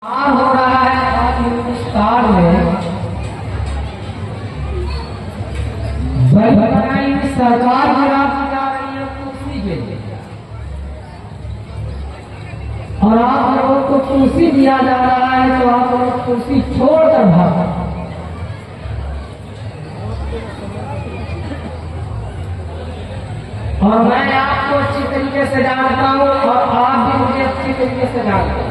हो रहा है आज हिंदुस्तान में सरकार गिरा दी जा रही है कुर्सी पे, और आप लोगों को कुर्सी दिया जा रहा है तो आप लोग कुर्सी छोड़कर भागो। और मैं आपको अच्छी तरीके से जानता हूँ और आप भी मुझे अच्छी तरीके से जानते हैं।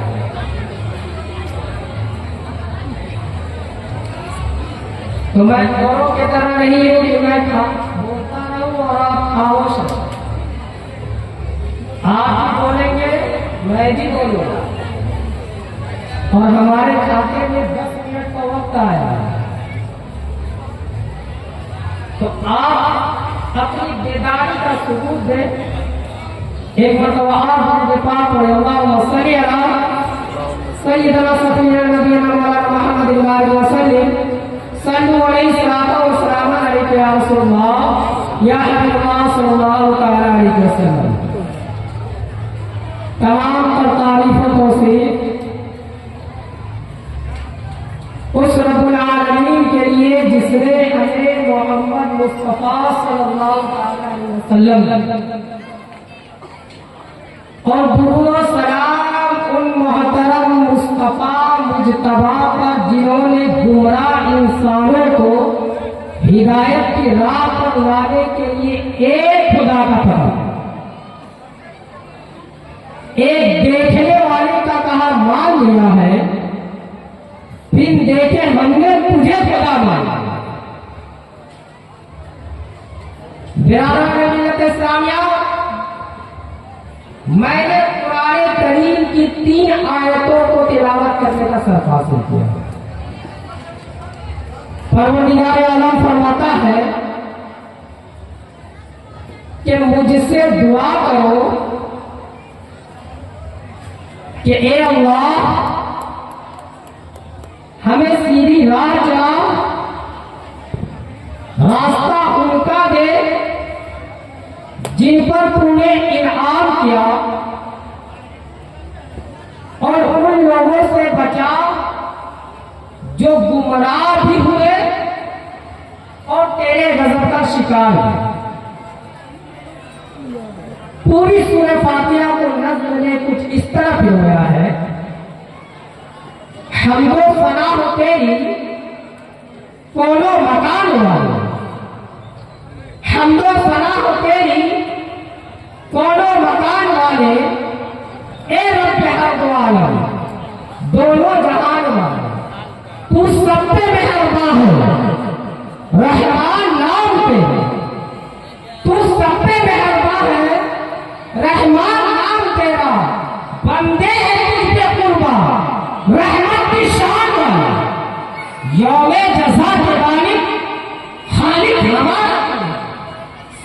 तो मैं औरों की तरह नहीं हूँ कि मैं बोलता रहूं और आप खामोश रहो। आप भी बोलेंगे, मैं भी बोलूंगा, और हमारे खाते में 10 मिनट का वक्त आया है। तो आप अपनी बेदारी का सबूत दें। एक मतलब आप पाक पढ़े अल्लाहुम्मा सल्ली अला सय्यिदना सफीना नबीना मौलाना मुहम्मद वसल्लम सल्लल्लाहु अलैहि वसल्लम अलैहि या रसूलल्लाह या हबीबल्लाह सल्लल्लाहु तआला अलैहि वसल्लम। तमाम पर तारीफों से उस रब्बुल आलमीन के लिए जिसने हमें मोहम्मद मुस्तफा सल्लल्लाहु अलैहि वसल्लम और दुरूद व सलाम उन मोहतरम मुस्तफा मुजतबा पर जिन्होंने गुमराह इंसानों को हिदायत की राह पर लाने के लिए एक खुदा का कहा, एक देखने वाले का कहा मान लिया है, फिर देखे हमने तुझे खुदा माना। इस्लामिया, मैंने कुरान करीम की 3 आयतों को तिलावत करने का शर्फ हासिल किया। परवरदिगार आलम फरमाता है कि मुझसे दुआ करो कि ए अल्लाह हमें सीधी राह चला, रास्ता उनका दे जिन पर तूने इनाम किया, और उन लोगों से बचा जो गुमराह भी हुए और तेरे गजब का शिकार हुए। पूरी सूरह फातिहा को नज़्म ने कुछ इस तरह पिरोया है। हमदो फना हो तेरी कोनो मकान वाले, हमदो फना हो तेरी कोनो मकान वाले, ए रब्बे हर दो आलम दोनों जहान वाले, तू सब पे मेहरबान हो, रहमान नाम पे तू सब पे मेहरबान है, रहमान नाम तेरा, बंदे हैं तुझ पे कुर्बान, रहमत की शान वाला, यौमे जज़ा के मालिक खालिक हमारा,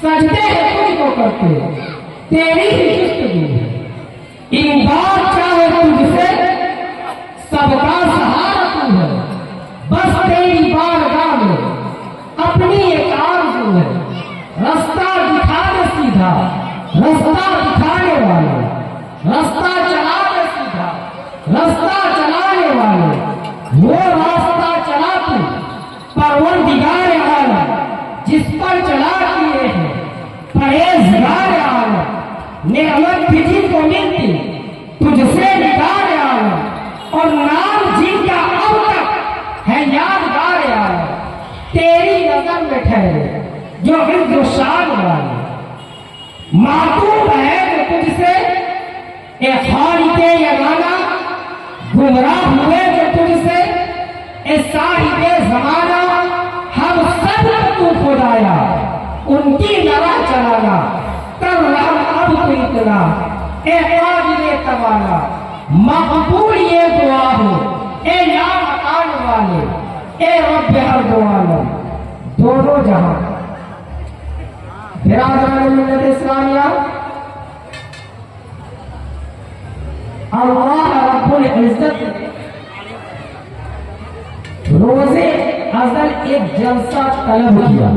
सजदे हैं तुझको करते तेरी ही जुस्तजू है, इमदाद चाहे तुझसे सबका सहारा तू है, बस तेरी बारगाह में अपनी एक आरज़ू है, रास्ता दिखा दे सीधा, रास्ता दिखाने वाले, रास्ता चला दे सीधा, रास्ता चलाने वाले, वो रास्ता चला तू परवरदिगार आलम जिस पर चला किए हैं परहेज़गार आलम, नेमत किसी को मिलती तुझसे निकाल आलम, और नाम जिनका अब तक है यादगार आलम, तेरी नजर में ठहरे जो इज्जो शान वाले, मातूब है जो तुझसे ए खालिके यगाना, गुमराह हुए जो तुझसे ए साहिबे ज़माना, हम सब तू खुदाया उनकी नवा चलाना, कर रहा अब तो इतना ए काबिले तवाना, मकबूल ये दुआ हो ए या मकान वाले, ए रब्बे हर दो आलम दोनों जहां। बिरादरान मिल्लत इस्लामिया, अल्लाह रब्बुल इज्जत रोज़े अज़ल एक जलसा तलब किया,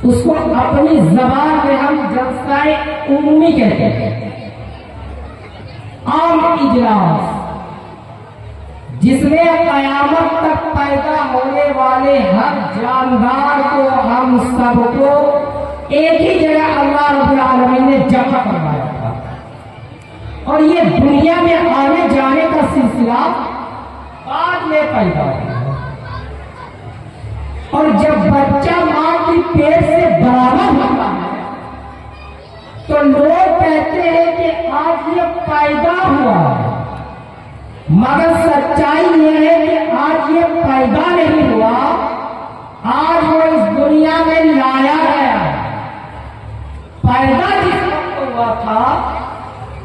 उसको अपनी ज़बान में हम जलसाए उम्मी कहते हैं। आम इजलास जिसमें कयामत तक पैदा होने वाले हर जानदार को, हम सबको एक ही जगह अल्लाह रब्बुल आलमीन ने जमा करवाया था। और ये दुनिया में आने जाने का सिलसिला बाद में पैदा हुआ। और जब बच्चा मां की पेट से बराबर होता है तो लोग कहते हैं कि आज ये पैदा हुआ है, मगर सच्चाई ये है कि आज ये पैदा नहीं हुआ, आज वो इस दुनिया में लाया गया। पैदा जिस वक्त हुआ था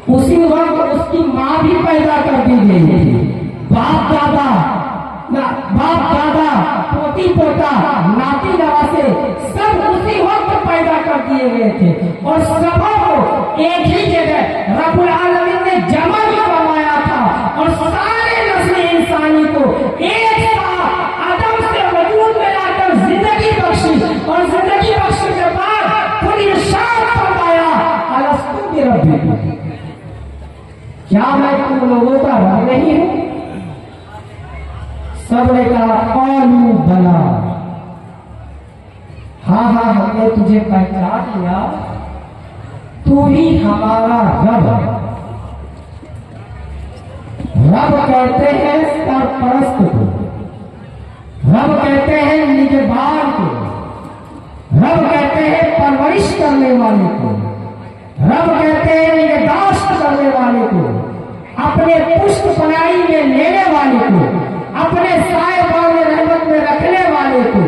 उसी वक्त उसकी मां भी पैदा कर दी गई थी। बाप दादा, पोती पोता, नाती नवासे सब उसी वक्त पैदा कर दिए गए थे। और सबों को एक ही जगह रब्बुल आलमीन ने जमा करवाया था। और सारे नस्ल इंसानी को एक साथ आदम से वजूद में लाकर जिंदगी बख्शी, और जिंदगी बख्शी के बाद खुद इरशाद फरमाया, अलस्तु बिरब्बिकुम, क्या मैं तुम लोगों का रब नहीं हूं? सबने कहा क़ालू बला, हाँ हाँ हमने तुझे पहचान लिया, तू ही हमारा रब। रब कहते हैं सरपरस्त को, रब कहते हैं निगहबान को, रब कहते हैं परवरिश करने वाले को, रब कहते हैं निगहदाश्त करने वाले को, अपने पुष्ट पनाही में लेने वाले को, अपने साए बाव में रहमत में रखने वाले को,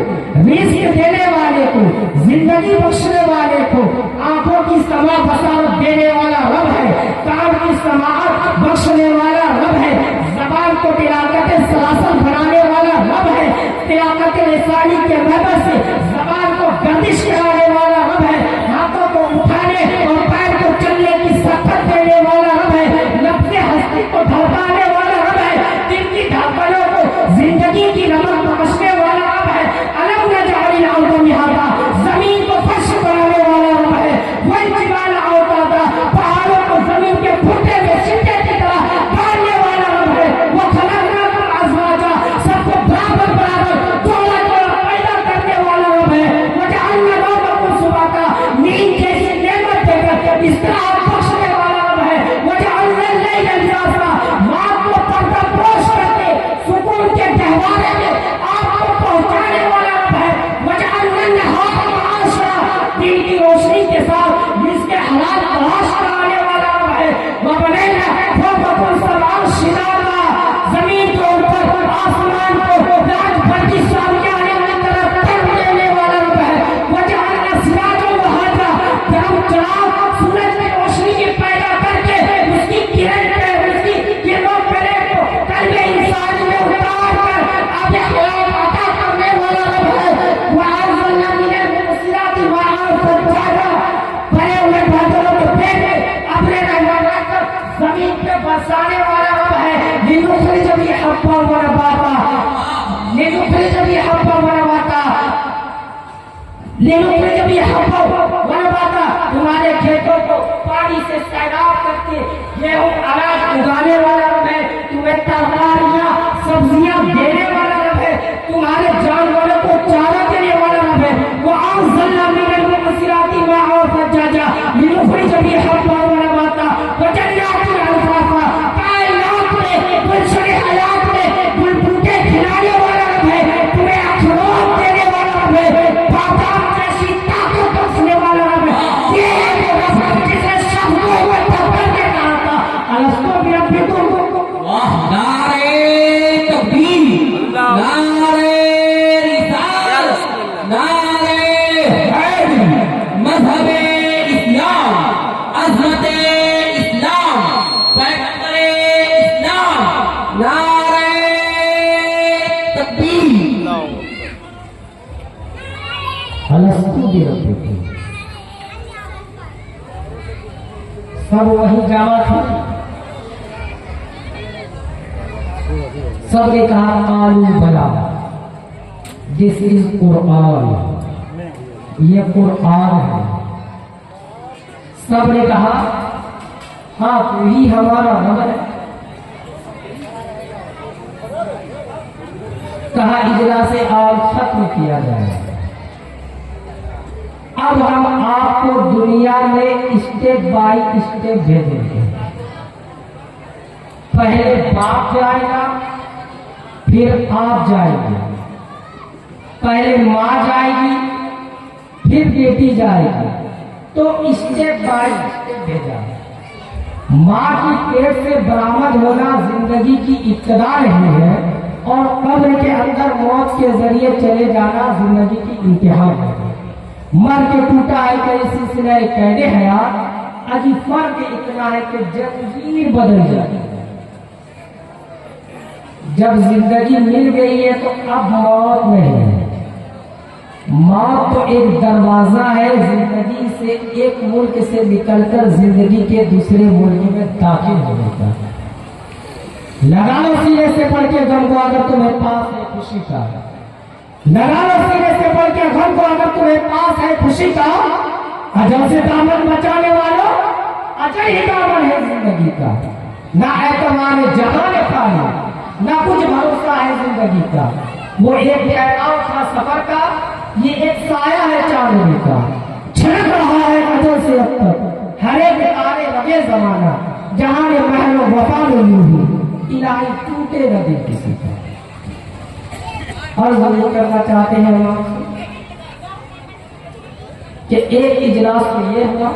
रिज़्क़ देने वाले को, जिंदगी बख्शने वाले को, आंखों की समा बसारत देने वाला रब है, कान की समाअत बख्शने वाला रब है, जबान को तिलावत सलासल बनाने वाला रब है, तिलावत लिसानी के मदद से जबान को गर्दिश कराने वाला रब है, हाथों को उठाने और पैर को चलने की सख्त देने वाला रब है, लफ्ज़े हस्ती को धड़काने वाला रब है, दिल की धड़कनों को जिंदगी की नमक बख्शने वाला रब है, अलम नजअलिल अर्ज़ मिहादा, जमीन को फर्श बनाने वाला रब है, वल जिबाल औतादा, पहाड़ों को जमीन के फुटे में छिट्टे की तरह बांधने वाला रब है, वो खलक़नाकुम अज़वाजा, सबको बराबर बराबर जोड़ा जोड़ा पैदा करने वाला रब है, वजअलना नौमकुम सुबाता, नींद जैसी नेमत देकर इस्तिराहत बख्शने वाला रब है, वजअलना लैला लिबासा, रात को पर्दा पोश करके सुकून के गहवारे में आपको पहुंचाने वाला रब है, वजअलना नहारा मआशा, दिन की रोशनी के साथ जिसके हालात तलाश कराने वाला रब है, वबनैना फौक़कुम सबअन शिदादा, जमीन के ऊपर आसमान को रात भर की सारियां आने की तरफ कर देने वाला रब है, वजअलना सिराजन वहाजा, हम चराग सूरज की रोशनी के पैदा करके उसकी किरण पे, उसकी किरणों पे कल्बे इंसान में उतार कर अपने हयात अता करने वाला रब है, वअंज़लना मिनल मुबसिराति माअन सज्जादा, भरे हुए बादलों के पेट में अपने रहमत रखकर जमीन पे बरसाने वाला रब है, लिनुख़रिज बिही हब्बा व नबाता, लिनुख़रिज बिही हब्बा व नबाता, लिनुख़रिज बिही हब्बा व नबाता, तुम्हारे खेतों को पानी से सैराब करके गेहूं अनाज उगाने वाला रब है, तुम्हें तरकारियां सब्जियां देने वाला रब है, तुम्हारे जानवरों को चारा देने वाला रब है, वअंज़लना मिनल मुबसिराति माअन सज्जादा, लिनुख़रिज बिही हब्बा व नबाता, वजन्नातिन अल्फाफा, कायनात में गुलशन हयात में बुलबुलें खिलाने वाला रब है, तुम्हें अखरोट देने वाला रब है, बादाम जैसी ताकत बख्शने वाला रब है, ये है वो रब जिसने शब्दों में तब्दील के कहा था, अलस्तु बिरब्बिकुम। वाह, नारे तकबीर, नारे रिसालत, नारे हैदर, मज़हबे इस्लाम, अज़मते इस्लाम, पैगंबरे इस्लाम, नारे तकबीर। अलस्तु बिरब्बिकुम, सब वही जामा थी, सबने कहा क़ालू बला, दिस इज कुरान, ये कुरान है। सबने कहा हाँ तू ही हमारा रब है। कहा इजलासे आज खत्म किया जाए। अब हम आपको दुनिया में स्टेप बाय स्टेप भेजेंगे। पहले बाप जाएगा, फिर आप जाएंगे, पहले माँ जाएगी, फिर बेटी जाएगी। तो स्टेप बाय स्टेप भेजा। माँ की पेट से बरामद होना जिंदगी की इब्तिदा नहीं है, और कब्र के अंदर मौत के जरिए चले जाना जिंदगी की इंतहा है। मर के टूटा है कई सिलसिले कैदे हयात, अजी फर्क इतना है कि जंजीर बदल जाए। जब जिंदगी मिल गई है तो अब मौत नहीं है। मौत तो एक दरवाजा है जिंदगी से एक मुल्क से निकलकर जिंदगी के दूसरे मुल्क में दाखिल होने का। लगा लो सीने से पढ़ के गम को अगर तुम्हें पास है खुशी का। लगा लो सीने से पढ़ के गम को अगर तुम्हें पास है खुशी का। अजब से दामन बचाने वालों, अजय ही दामन है जिंदगी का। ना एतमाद जहां ने खाना, ना कुछ भरोसा है जिंदगी का। वो एक ठहराव था सफर का, ये एक साया है चांदनी का। छिड़क रहा है अजल से अब तक हर एक तारे लगे जमाना। जहां ने महलो वफा में ली हुई इलाही टूटे न दे किसी का। और जरूर करना चाहते हैं हम आपसे कि एक इजलास तो ये हुआ,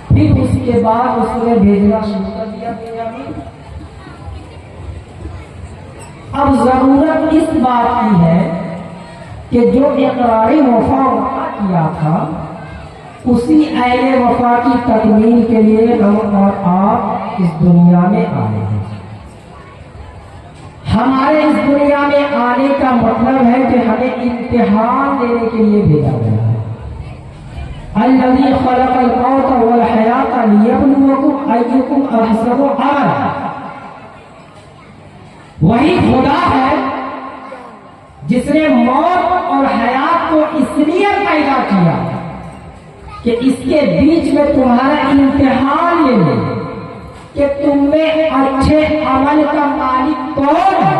फिर उसके बाद उसने भेजना शुरू कर दिया दुनिया में। अब जरूरत इस बात की है कि जो इकरारी वफा वफा किया था, उसी अहले वफा की तकमील के लिए हम और आप इस दुनिया में आए हैं। हमारे इस दुनिया में आने का मतलब है कि हमें इम्तिहान देने के लिए भेजा गया है। अल्लज़ी खलक़ल मौत वल हयात लियब्लुवकुम अय्युकुम अहसनु अमला। वही खुदा है जिसने मौत और हयात को इसलिए पैदा किया कि इसके बीच में तुम्हारा इम्तिहान ले ले कि तुम में अच्छे अमल का मालिक कौन है।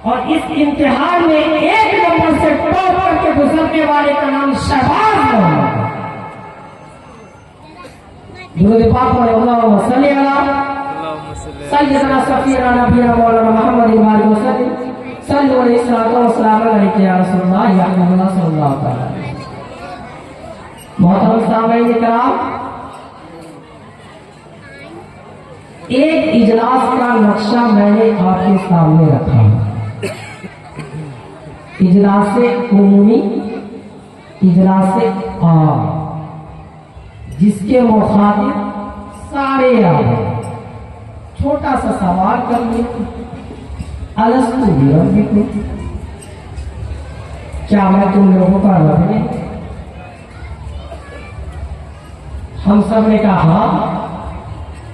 और इस इम्तिहान में एक नंबर से टॉप करके गुजरने वाले का नाम शहबाज है। दुरूद पाक पढ़े अल्लाहुम्मा सल्ली अला सय्यदना सफीना नबीना मौलाना मुहम्मद इमाम वसल्लम सल्लल्लाहु अलैहि वसल्लम या रसूलुल्लाह या हबीबल्लाह सल्लल्लाहु अलैहि वसल्लम। मोहतरम सामईन किराम, एक इजलास का नक्शा मैंने आपके सामने रखा। इजलासे उमूमी, इजलासे आम, जिसके मुखातिब सारे आए। छोटा सा सवाल कर लिया, अलस्तु बिरब्बिकुम, क्या मैं तुम लोगों का रब नहीं? हम सब ने कहा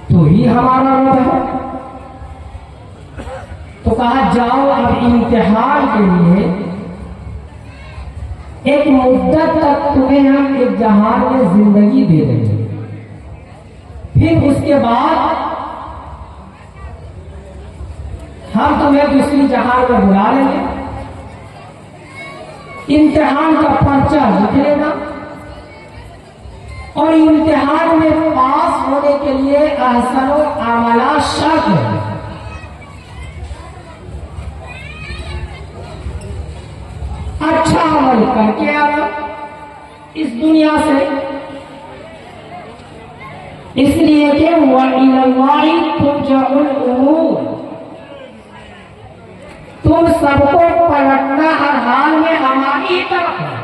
तो ही हमारा रब है। तो कहा जाओ अब इम्तिहान के लिए एक मुद्दत तक तुम्हें हम एक जहान में जिंदगी दे देंगे, फिर उसके बाद हम तुम्हें दूसरी जहान में बुला लेंगे। इम्तिहान का पर्चा लिख लेना और इम्तिहान में पास होने के लिए अहसनो आमला शर्त है। अच्छा अमल करके आना इस दुनिया से, इसलिए कि व इलल्लाहि तुरजउल उमूर, तुम सबको पलटना हर हाल में हमारी ही तरफ है।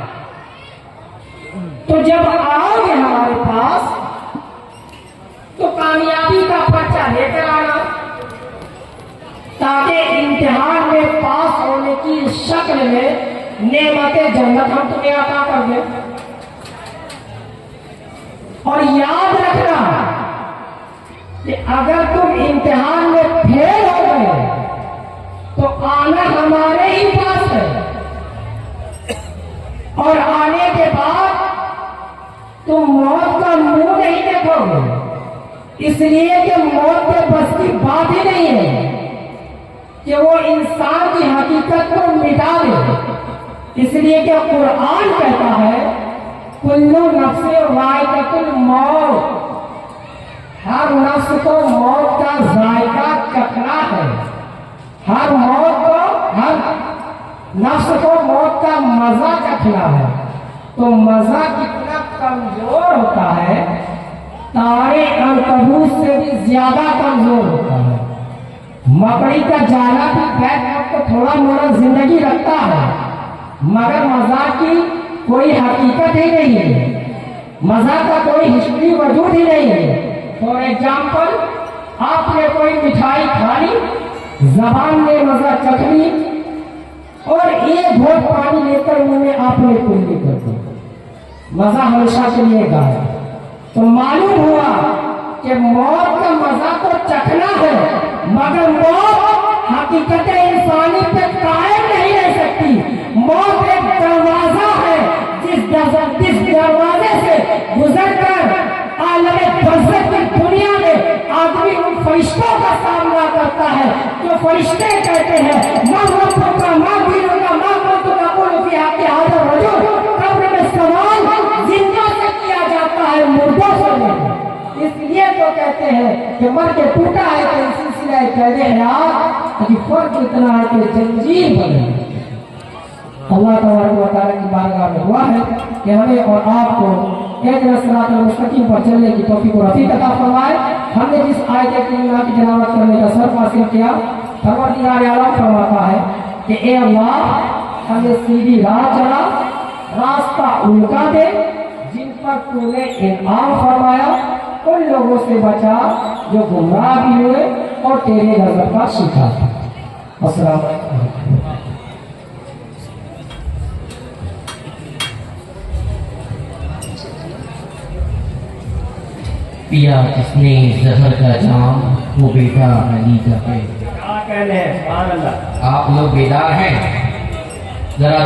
तो जब आओगे हमारे पास तो कामयाबी का पर्चा लेकर आना, ताकि इम्तिहान में पास होने की शक्ल में नेमते जन्नत हम तुम्हें अता कर दें। और याद रखना कि अगर तुम इम्तिहान में फेल हो गए तो आना हमारे ही पास है, और आने के बाद तुम मौत का मुंह नहीं देखोगे, इसलिए कि मौत के बस की बात ही नहीं है कि वो इंसान की हकीकत को मिटा दे। इसलिए कि कुरान कहता है कुल्लू नफ्से वाइकतुल मौत, हर नफ्स को मौत का जायका चखना है, हर नफ्स को मौत का मजा चखना है। तो मजा कितना कमजोर होता है, तारे अनकबूत से भी ज्यादा कमजोर होता है। मकड़ी का जाला भी बैठ तो थोड़ा मोड़ा जिंदगी रखता है, मगर मजा की कोई हकीकत ही नहीं है, मजा का कोई हिस्ट्री वजूद ही नहीं है। फॉर एग्जाम्पल, आपने कोई मिठाई खाली, जबान ने मजा चख ली और एक घोट पानी लेकर मुंह में आपने कुल्ली कर दी, मजा हमेशा के लिए गायब। तो मालूम हुआ कि मौत का मजा तो चखना है, मगर मौत हकीकत इंसानी पे कायम नहीं रह सकती। मौत एक दरवाजा है, जिस दरवाजे से गुजरकर आलमे बरज़ख की दुनिया में आदमी उन फरिश्तों का सामना करता है जो फरिश्ते कहते हैं मां रब्बुका मां दीनुका मां कुन्तुका कुल फी हक़्क़ि हाज़ा रजुल। कब्र में सवाल जिंदा से किया जाता है, मुर्दों से नहीं। इसलिए तो कहते हैं कि मर के टूटा है तो सिलसिला कहते हैं यार कि फर्क इतना है कि जंजीर बने। अल्लाह तबारक व तआला की बारगाह में हुआ है कि हमें और आपको एक सिरातुल मुस्तकीम पर चलने की तौफीक और रफ़ीक अता फरमाए। हमने जिस आयत करीमा की तिलावत करने का शर्फ हासिल किया, परवरदिगार आलम फरमाता है कि ए अल्लाह हमें सीधी राह चला, रास्ता उनका दे जिन पर तूने इनाम फरमाया, उन लोगों से बचा जो गुमराह भी हुए और तेरे गज़ब का शिकार थे। अस्सलाम वालेकुम। पिया जिसने जहर का जाम, वो बेटा अली का पे। क्या कहने हैं, सुभान अल्लाह। आप लोग बेदार हैं, जरा